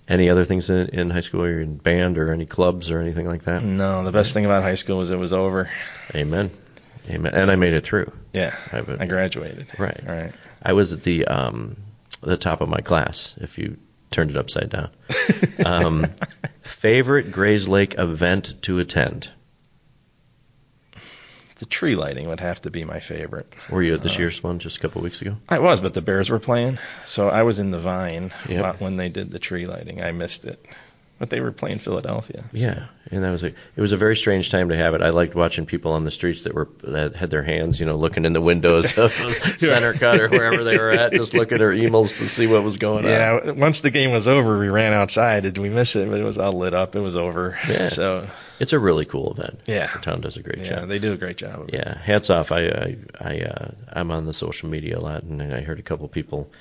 Any other things in high school? Or in band or any clubs or anything like that? No, the best thing about high school was it was over. Amen. And I made it through. Yeah, I graduated. Right. I was at the top of my class, if you turned it upside down. Favorite Grayslake event to attend? The tree lighting would have to be my favorite. Were you at this year's one just a couple of weeks ago? I was, but the Bears were playing, so I was in the Vine when they did the tree lighting. I missed it. But they were playing Philadelphia. So. Yeah, and it was a very strange time to have it. I liked watching people on the streets that had their hands, looking in the windows of Center Cut or wherever they were at, just looking at their emails to see what was going on. Yeah, once the game was over, we ran outside. Did we miss it? But it was all lit up. It was over. Yeah. So it's a really cool event. Yeah, the town does a great job. Yeah, they do a great job. Yeah, hats off. I'm on the social media a lot, and I heard a couple people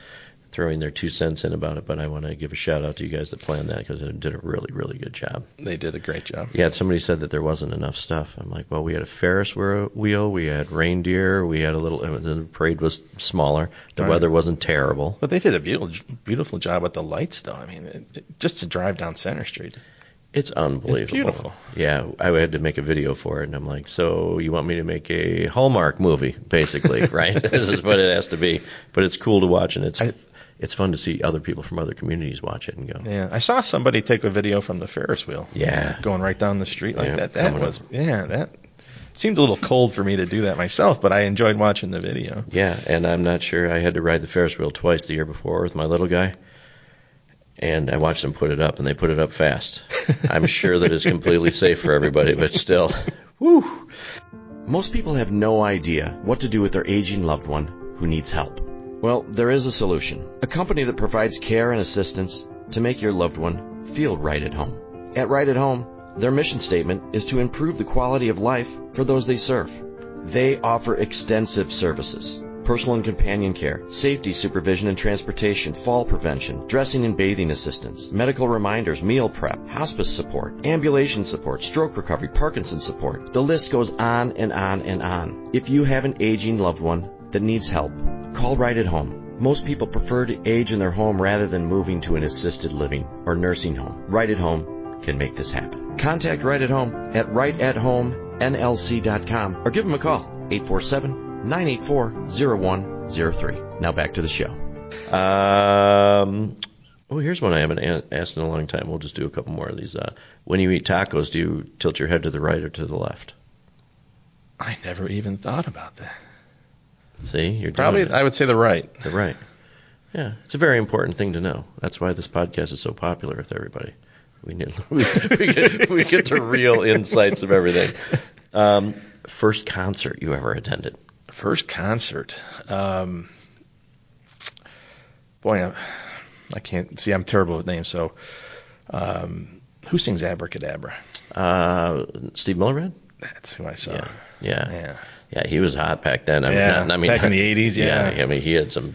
throwing their 2 cents in about it, but I want to give a shout out to you guys that planned that because they did a really, really good job. They did a great job. Yeah, somebody said that there wasn't enough stuff. I'm like, well, we had a Ferris wheel, we had reindeer, we had the parade was smaller, the weather wasn't terrible. But they did a beautiful job with the lights, though. I mean, just to drive down Center Street. It's unbelievable. It's beautiful. Yeah, I had to make a video for it, and I'm like, so you want me to make a Hallmark movie, basically, right? This is what it has to be. But it's cool to watch, and it's fun to see other people from other communities watch it and go. Yeah, I saw somebody take a video from the Ferris wheel. Yeah. Going right down the street like that. That seemed a little cold for me to do that myself, but I enjoyed watching the video. Yeah, and I'm not sure. I had to ride the Ferris wheel twice the year before with my little guy. And I watched them put it up, and they put it up fast. I'm sure that it's completely safe for everybody, but still, whew. Most people have no idea what to do with their aging loved one who needs help. Well, there is a solution. A company that provides care and assistance to make your loved one feel right at home. At Right at Home, their mission statement is to improve the quality of life for those they serve. They offer extensive services. Personal and companion care, safety supervision and transportation, fall prevention, dressing and bathing assistance, medical reminders, meal prep, hospice support, ambulation support, stroke recovery, Parkinson's support. The list goes on and on and on. If you have an aging loved one that needs help, call Right at Home. Most people prefer to age in their home rather than moving to an assisted living or nursing home. Right at Home can make this happen. Contact Right at Home at rightathomennlc.com or give them a call, 847-984-0103. Now back to the show. Here's one I haven't asked in a long time. We'll just do a couple more of these. When you eat tacos, do you tilt your head to the right or to the left? I never even thought about that. See, you're probably. I would say the right. The right. Yeah, it's a very important thing to know. That's why this podcast is so popular with everybody. We get the real insights of everything. First concert you ever attended? First concert. Boy, I can't see. I'm terrible with names. So, who sings Abracadabra? Steve Millerman? That's who I saw. Yeah. He was hot back then. Back in the 80s. Yeah. I mean, he had some.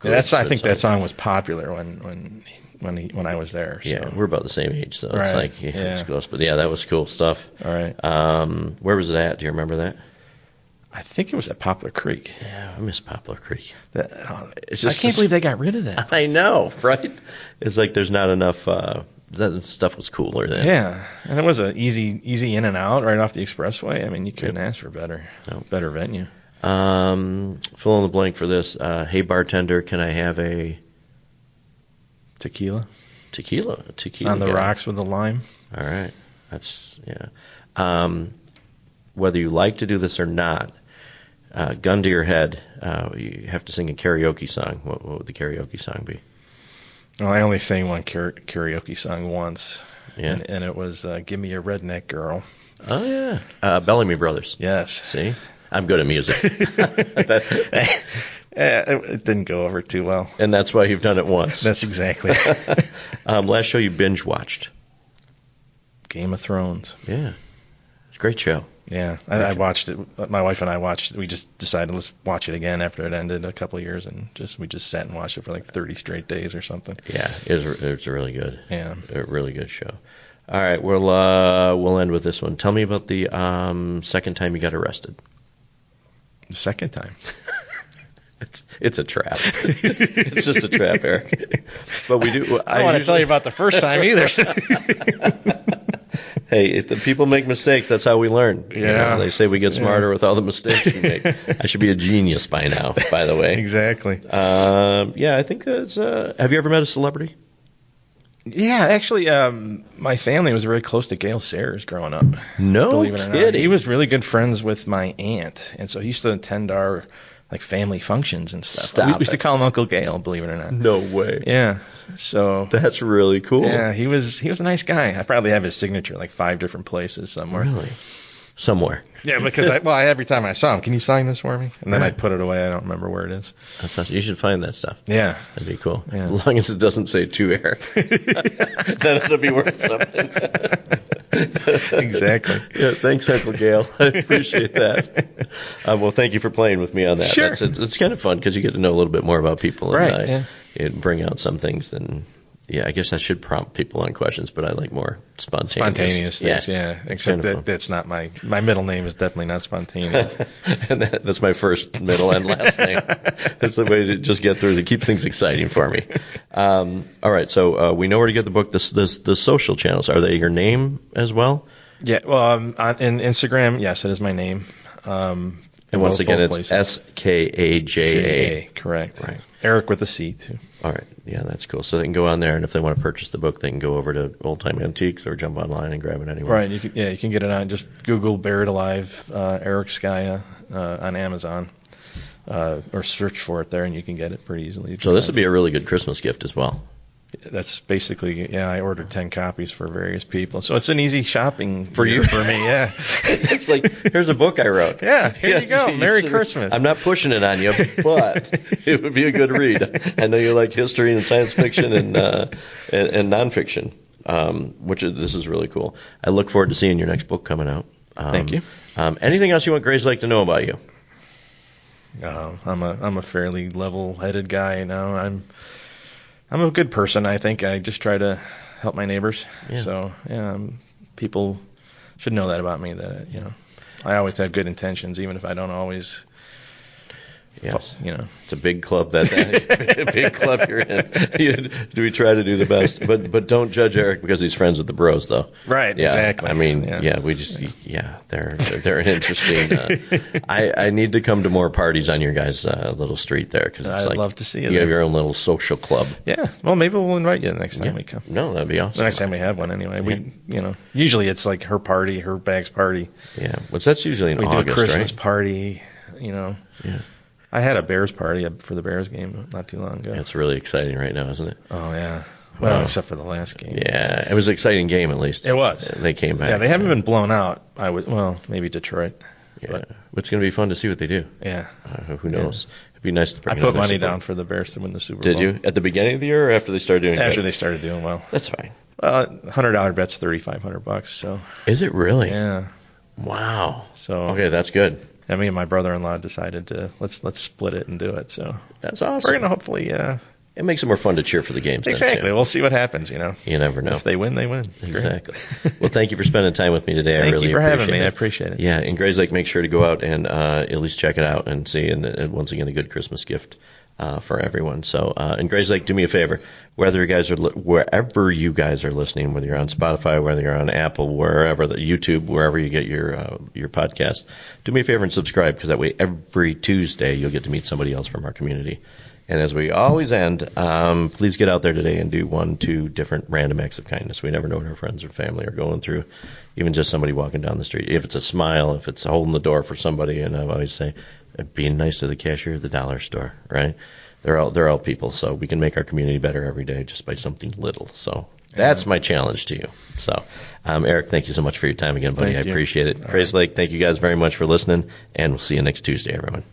I think that song was popular when I was there. So. Yeah, we're about the same age, so right. It's like it's close. But yeah, that was cool stuff. All right. Where was it at? Do you remember that? I think it was at Poplar Creek. Yeah, I miss Poplar Creek. I can't believe they got rid of that. I know, right? It's like there's not enough. That stuff was cooler then. Yeah, and it was an easy in and out right off the expressway. I mean, you couldn't ask for better venue. Fill in the blank for this. Hey bartender, can I have a tequila? Tequila on the rocks with the lime. All right, that's whether you like to do this or not, gun to your head, you have to sing a karaoke song. What would the karaoke song be? Well, I only sang one karaoke song once, and it was "Give Me a Redneck Girl." Oh yeah, Bellamy Brothers. Yes. See, I'm good at music. It didn't go over too well, and that's why you've done it once. That's exactly. Last show you binge watched? Game of Thrones. Yeah, it's a great show. Yeah, I watched it. My wife and I watched it. We just decided let's watch it again after it ended a couple of years, and we just sat and watched it for like 30 straight days or something. Yeah, it's really good. Yeah, a really good show. All right, we'll end with this one. Tell me about the second time you got arrested. The second time. It's a trap. It's just a trap, Eric. But we do. I don't want to tell you about the first time either. Hey, if the people make mistakes, that's how we learn. Yeah. You know, they say we get smarter with all the mistakes we make. I should be a genius by now, by the way. Exactly. I think that's. Have you ever met a celebrity? Yeah, actually, my family was very close to Gale Sayers growing up. No believe it or not. kidding. He was really good friends with my aunt, and so he used to attend our family functions and stuff. We used to call him Uncle Gale, believe it or not. No way. Yeah. So that's really cool. Yeah, he was a nice guy. I probably have his signature 5 different places somewhere. Really? Somewhere. Yeah, because every time I saw him, can you sign this for me? And then I'd put it away. I don't remember where it is. You should find that stuff. Yeah. That'd be cool. Yeah. As long as it doesn't say to Eric. Then it'll be worth something. Exactly. Yeah, thanks, Uncle Gale. I appreciate that. Well, thank you for playing with me on that. Sure. It's kind of fun because you get to know a little bit more about people. Right. And bring out some things, then I guess I should prompt people on questions, but I like more spontaneous things. Yeah. Except that's not my middle name is definitely not spontaneous. And that's my first, middle, and last name. That's the way to just get through. It keeps things exciting for me. All right, so we know where to get the book. The social channels, are they your name as well? Yeah. Well, in Instagram, yes, it is my name. And once again, it's Skaja. Correct. Right. Eric with a C, too. All right. Yeah, that's cool. So they can go on there, and if they want to purchase the book, they can go over to Old Time Antiques or jump online and grab it anywhere. Right. You can get it on. Just Google Buried Alive, Eric Skaja on Amazon, or search for it there, and you can get it pretty easily. So this would be a really good Christmas gift as well. That's basically, I ordered 10 copies for various people. So it's an easy shopping for me, yeah. It's like, here's a book I wrote. Yeah, here you go. Merry Christmas. I'm not pushing it on you, but it would be a good read. I know you like history and science fiction and nonfiction, this is really cool. I look forward to seeing your next book coming out. Thank you. Anything else you want Grayslake to know about you? I'm a fairly level-headed guy now. I'm a good person, I think. I just try to help my neighbors. Yeah. So, people should know that about me, that, I always have good intentions, even if I don't always, yes. It's a big club, a big club you're in. We try to do the best, but don't judge Eric because he's friends with the bros, though. Right, yeah, exactly. I mean, they're an interesting. I need to come to more parties on your guys' little street there, because I'd love to see you. You have your own little social club. Yeah, well, maybe we'll invite you the next time we come. No, that'd be awesome. The next time we have one, anyway. We, usually it's like her bag's party. Yeah, that's usually in August, right? We do a Christmas party, Yeah. I had a Bears party for the Bears game not too long ago. It's really exciting right now, isn't it? Oh, yeah. Well, except for the last game. Yeah, it was an exciting game at least. It was. They came back. Yeah, they haven't been blown out. Maybe Detroit. Yeah, but it's going to be fun to see what they do. Yeah. Who knows? Yeah. It'd be nice to bring I put money down for the Bears to win the Super Bowl. Did you? At the beginning of the year or after they started doing After they started doing well. That's fine. Well, $100 bet's $3,500, so. Is it really? Yeah. Wow. So. Okay, that's good. I mean, my brother-in-law decided to let's split it and do it. So that's awesome. We're gonna hopefully. It makes it more fun to cheer for the games. Exactly. Then, too. We'll see what happens. You never know. If they win, they win. Exactly. Well, thank you for spending time with me today. Thank I really you for appreciate having me. it. I appreciate it. Yeah, in Grayslake, make sure to go out and at least check it out and see. And once again, a good Christmas gift for everyone. So, in Grayslake, do me a favor. Wherever you guys are listening, whether you're on Spotify, whether you're on Apple, wherever, YouTube, wherever you get your podcast, do me a favor and subscribe, because that way every Tuesday you'll get to meet somebody else from our community. And as we always end, please get out there today and do 1-2 different random acts of kindness. We never know what our friends or family are going through, even just somebody walking down the street. If it's a smile, if it's holding the door for somebody, and I always say, being nice to the cashier at the dollar store, right? They're all people, so we can make our community better every day just by something little. So that's my challenge to you. So, Eric, thank you so much for your time again, buddy. I appreciate it. Grayslake, thank you guys very much for listening, and we'll see you next Tuesday, everyone.